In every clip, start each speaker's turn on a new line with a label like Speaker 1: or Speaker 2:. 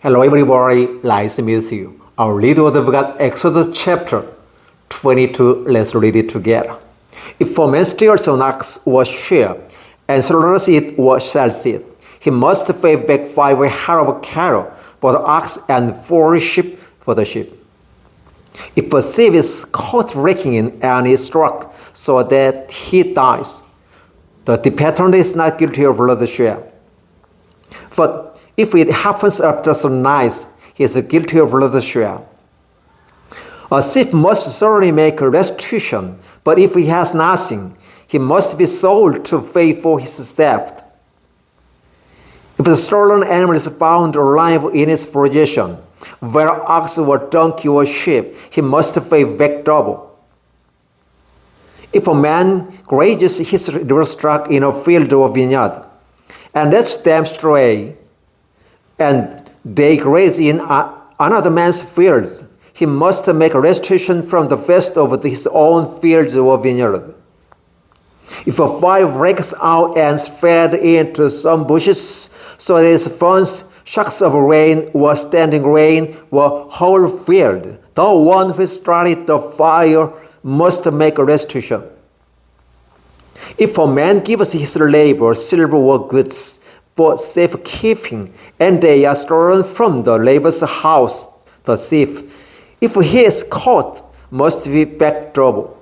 Speaker 1: Hello everybody, nice to meet you. Our little word of God, Exodus chapter 22, let's read it together. If a man steals an ox or sheep and slaughters it or sells it, he must pay back 5 head of cattle for the ox and 4 sheep for the sheep. If a thief is caught breaking in and is struck so that he dies, the dependent is not guilty of bloodshed. But if it happens after some nights, he is guilty of bloodshed. A thief must certainly make restitution, but if he has nothing, he must be sold to pay for his theft. If the stolen animal is found alive in his possession, whether ox or donkey or sheep, he must pay back double. If a man grazes his livestock in a field or vineyard, and lets them stray, and they graze in another man's fields, he must make restitution from the best of his own fields or vineyard. If a fire breaks out and spread into some bushes, so that it spawns shocks of rain or standing rain or whole field, the one who started the fire must make restitution. If a man gives his labor silver or goods for safekeeping, and they are stolen from the laborer's house, the thief, if he is caught, must be back double.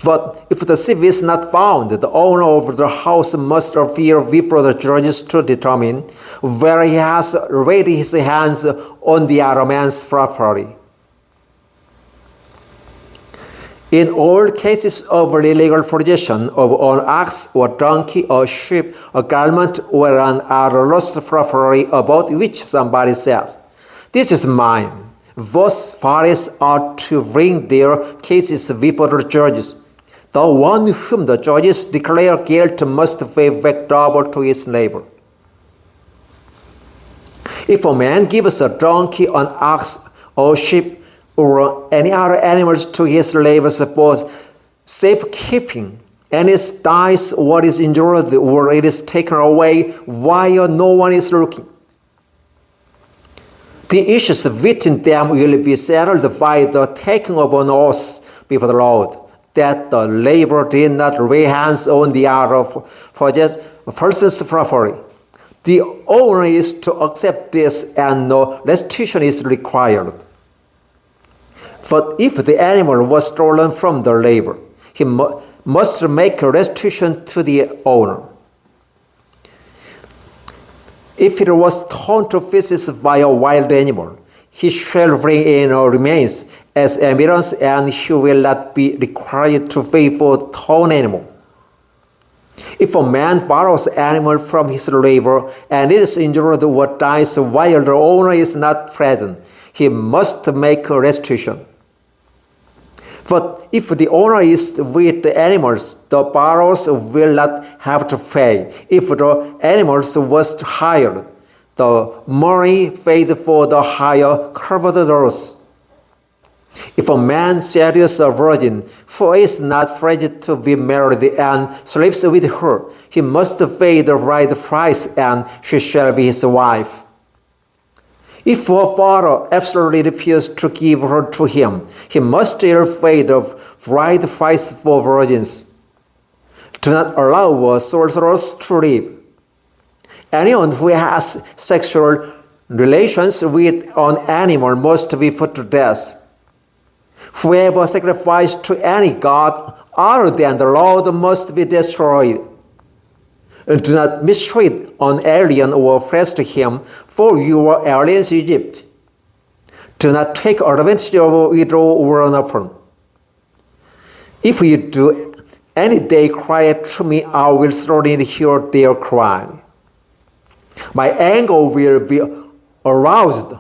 Speaker 1: But if the thief is not found, the owner of the house must appear before the judges to determine whether he has laid his hands on the other man's property. In all cases of illegal possession of an ox or donkey or sheep, a garment or an other lost property about which somebody says, "This is mine," both parties are to bring their cases before the judges. The one whom the judges declare guilty must pay back double to his neighbor. If a man gives a donkey, an ox, or sheep, or any other animals to his laborers for safekeeping, and it dies or is injured or it is taken away while no one is looking, the issues between them will be settled by the taking of an oath before the Lord that the laborer did not lay hands on the other person's property. The owner is to accept this and no restitution is required. But if the animal was stolen from the laborer, he must make a restitution to the owner. If it was torn to pieces by a wild animal, he shall bring in remains as evidence, and he will not be required to pay for the torn animal. If a man borrows an animal from his laborer and it is injured or dies while the owner is not present, he must make a restitution. But if the owner is with the animals, the borrowers will not have to pay. If the animals was hired, the money paid for the hire covered the loss. If a man seduces a virgin who is not ready to be married and sleeps with her, he must pay the right price and she shall be his wife. If her father absolutely refuses to give her to him, he must still pay the right price for virgins. Do not allow a sorceress to live. Anyone who has sexual relations with an animal must be put to death. Whoever sacrifices to any god other than the Lord must be destroyed. Do not mistreat an alien or oppress him, for you were aliens in Egypt. Do not take advantage of a widow or an orphan. If you do any day cry to me, I will certainly hear their cry. My anger will be aroused,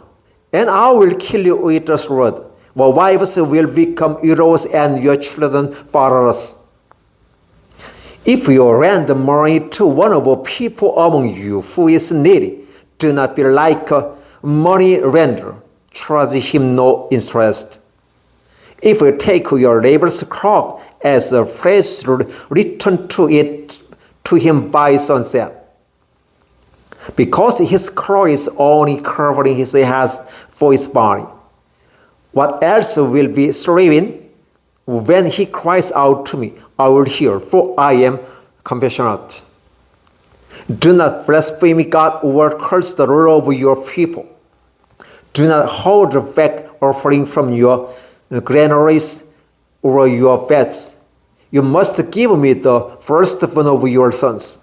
Speaker 1: and I will kill you with a sword. Your wives will become widows and your children fatherless. If you lend money to one of the people among you who is needy, do not be like a money lender. Charge him no interest. If you take your neighbor's cloak as a pledge, return to it to him by sunset. because his cloth is only covering his head for his body. What else will be striven? When he cries out to me, I will hear, for I am compassionate. Do not blaspheme God or curse the Lord of your people. Do not hold back offering from your granaries or your fats. You must give me the firstborn of your sons.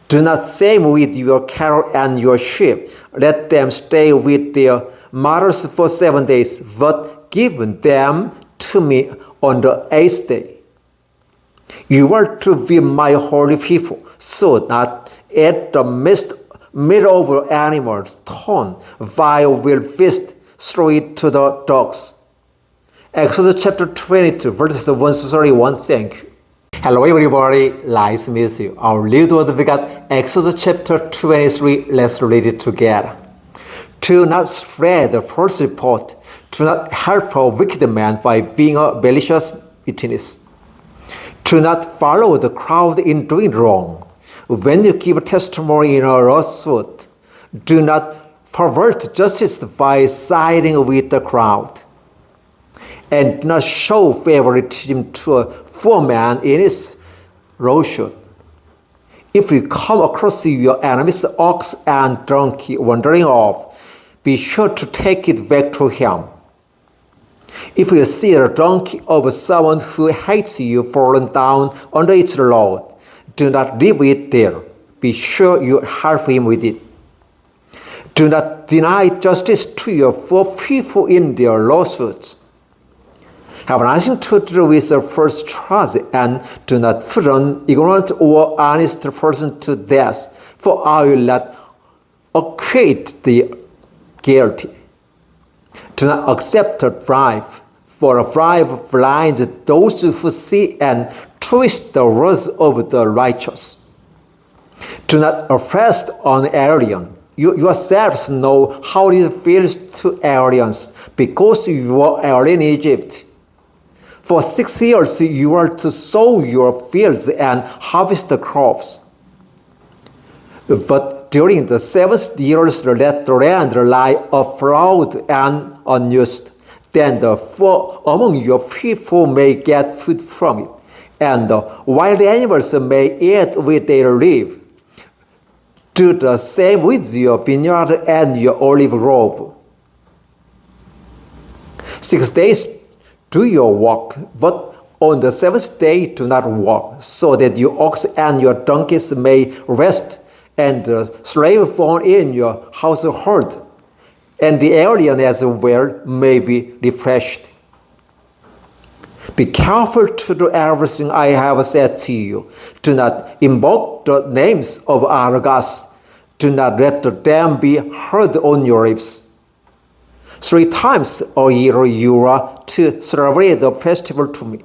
Speaker 1: Do not say with your cattle and your sheep, let them stay with their mothers for 7 days, but give them to me on the 8th day. You are to be my holy people, so that at the middle of animals torn, I will feast straight to the dogs. Exodus chapter 22, verses 1 to 31. Thank you. Hello everybody, nice to meet you. Our little word we got Exodus chapter 23. Let's read it together. Do not spread the false report. Do not help a wicked man by being a malicious witness. Do not follow the crowd in doing wrong. When you give testimony in a lawsuit, do not pervert justice by siding with the crowd. And do not show favoritism to a poor man in his lawsuit. If you come across your enemy's ox and donkey wandering off, be sure to take it back to him. If you see the donkey of someone who hates you fallen down under its load, do not leave it there. Be sure you help him with it. Do not deny justice to your poor people in their lawsuits. Have nothing to do with the first charge, and do not put an ignorant or honest person to death, for I will not acquit the guilty. Do not accept a bribe, for a bribe blinds those who see and twist the words of the righteous. Do not oppress an alien. You yourselves know how it feels to aliens, because you were alien in Egypt. For 6 years you are to sow your fields and harvest the crops. But during the 7 years let the land lie unplowed and unused. Then the poor among your people may get food from it, and the wild animals may eat what they live. Do the same with your vineyard and your olive grove. 6 days do your work, but on the 7th day do not work, so that your ox and your donkeys may rest, and the slave born in your household, and the alien as well may be refreshed. Be careful to do everything I have said to you. Do not invoke the names of other gods. Do not let them be heard on your lips. 3 times a year you are to celebrate the festival to me.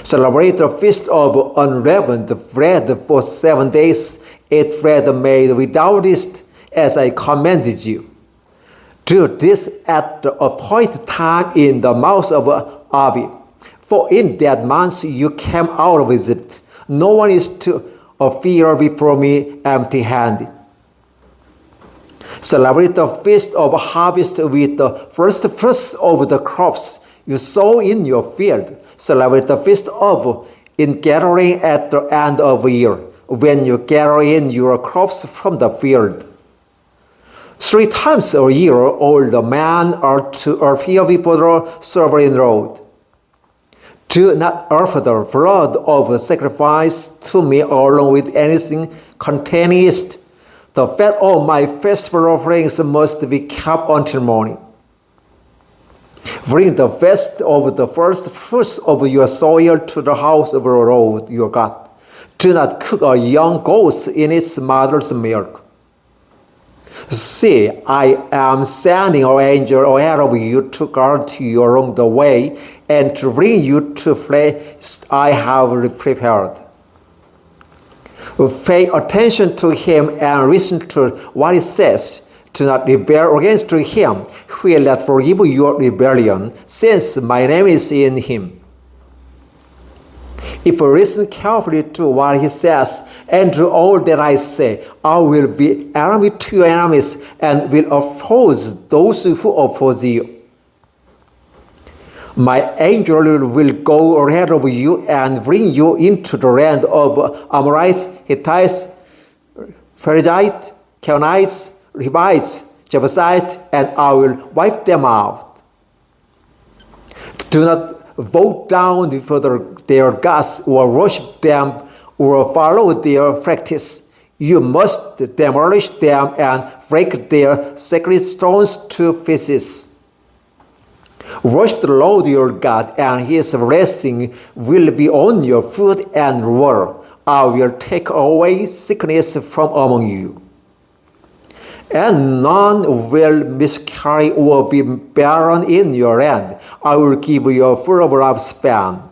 Speaker 1: Celebrate the feast of unleavened bread for 7 days. Eat bread made without yeast, as I commanded you. Do this at the appointed time in the mouth of Abib, for in that month you came out of Egypt. No one is to appear before me empty-handed. Celebrate the feast of harvest with the first fruits of the crops you sow in your field. Celebrate the feast of ingathering at the end of the year, when you gather in your crops from the field. 3 times a year all the men are to appear before the sovereign Lord. Do not offer the blood of sacrifice to me along with anything containing yeast. The fat of my festival offerings must be kept until morning. Bring the best of the first fruits of your soil to the house of the Lord your God. Do not cook a young goat in its mother's milk. See, I am sending an angel ahead of you to guard you along the way and to bring you to place I have prepared. Pay attention to him and listen to what he says. Do not rebel against him. He will not forgive your rebellion, since my name is in him. If you listen carefully to what he says and to all that I say, I will be enemy to your enemies and will oppose those who oppose you. My angel will go ahead of you and bring you into the land of Amorites, Hittites, Perizzites, Canaanites, Hivites, Jebusites, and I will wipe them out. Do not bow down before their gods or worship them or follow their practice. You must demolish them and break their sacred stones to pieces. Worship the Lord your God, and his blessing will be on your food and water. I will take away sickness from among you. And none will miscarry or be barren in your land. I will give you a full of lifespan.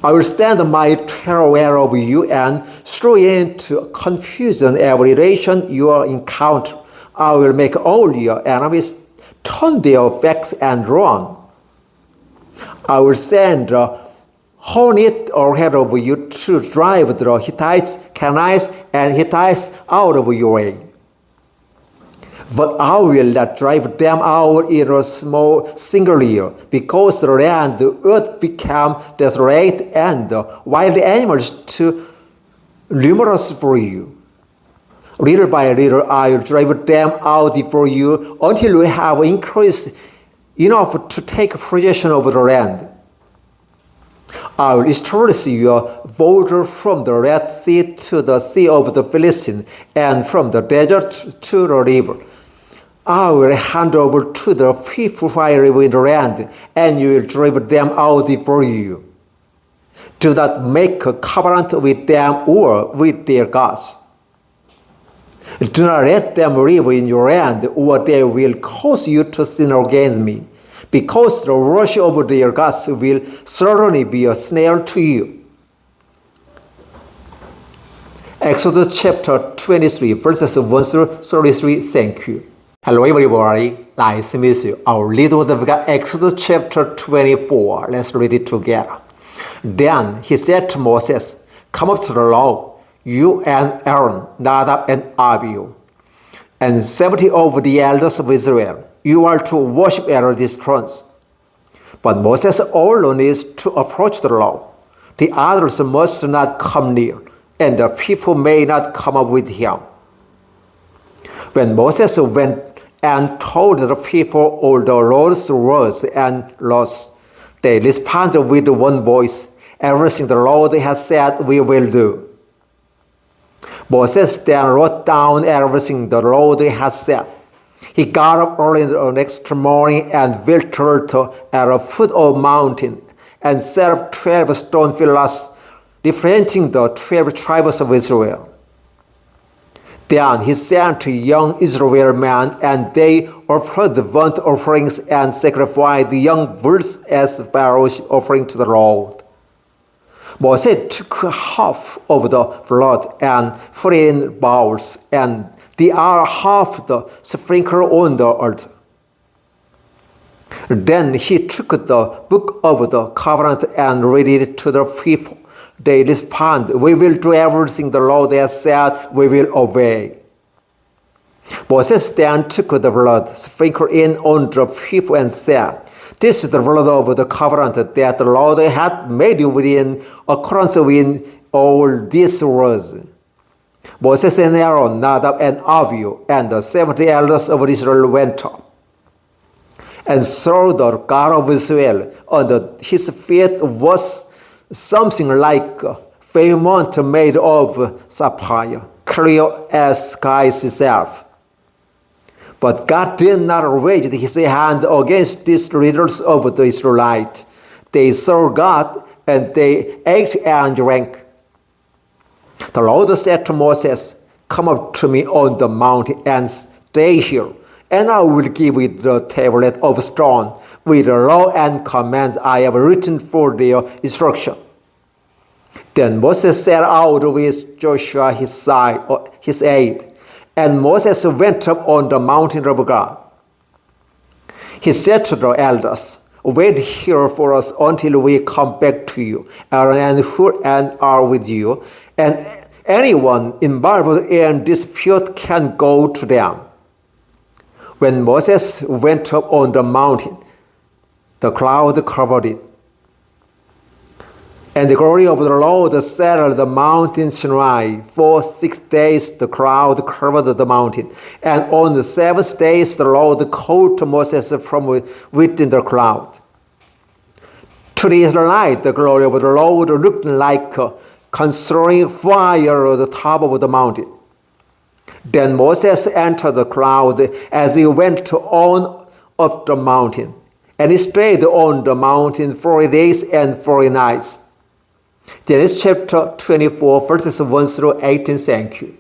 Speaker 1: I will stand my terror over you and throw into confusion every nation you encounter. I will make all your enemies turn their backs and run. I will send a hornet ahead of you to drive the Hittites, Canaanites, and Hittites out of your way. But I will not drive them out in a small single year, because the land would become desolate and the wild animals too numerous for you. Little by little, I will drive them out before you until we have increased enough to take possession of the land. I will establish your border from the Red Sea to the Sea of the Philistines, and from the desert to the river. I will hand over to the people who live in the land, and you will drive them out before you. Do not make a covenant with them or with their gods. Do not let them live in your land, or they will cause you to sin against me, because the worship of their gods will certainly be a snare to you. Exodus chapter 23, verses 1 through 33. Thank you. Hello everybody, nice to meet you. Our little word of God, Exodus chapter 24. Let's read it together. Then he said to Moses, "Come up to the Lord, you and Aaron, Nadab and Abihu, and 70 of the elders of Israel. You are to worship at these thrones." But Moses alone is to approach the Lord. The others must not come near, and the people may not come up with him. When Moses went and told the people all the Lord's words and laws, they responded with one voice, "Everything the Lord has said we will do." Moses then wrote down everything the Lord had said. He got up early the next morning and built an altar at the foot of the mountain and set up 12 stone pillars representing the 12 tribes of Israel. Then he sent young Israel men, and they offered burnt offerings and sacrificed the young bulls as Pharaoh's offering to the Lord. Moses took half of the blood and put it in bowls, and the other half the sprinkle on the altar. Then he took the book of the covenant and read it to the people. They responded, "We will do everything the Lord has said, we will obey." Moses then took the blood, sprinkled it on the people, and said, "This is the blood of the covenant that the Lord had made within accordance with all these words." Moses and Aaron, Nadab and Abihu, and the 70 elders of Israel went up and saw the God of Israel. Under his feet was something like a firmament made of sapphire, clear as sky itself. But God did not raise his hand against these leaders of the Israelites. They saw God, and they ate and drank. The Lord said to Moses, "Come up to me on the mountain and stay here, and I will give you the tablet of stone with the law and commands I have written for their instruction." Then Moses set out with Joshua his aide, and Moses went up on the mountain of God. He said to the elders, wait here for us until we come back to you and are with you, and anyone involved in dispute can go to them. When Moses went up on the mountain, the cloud covered it, and the glory of the Lord settled the mountain Sinai. For 6 days the cloud covered the mountain, and on the 7th day the Lord called Moses from within the cloud. To the Israelites, the glory of the Lord looked like a consuming fire at the top of the mountain. Then Moses entered the cloud as he went on up the mountain, and he stayed on the mountain 40 days and 40 nights. Genesis chapter 24, verses 1 through 18. Thank you.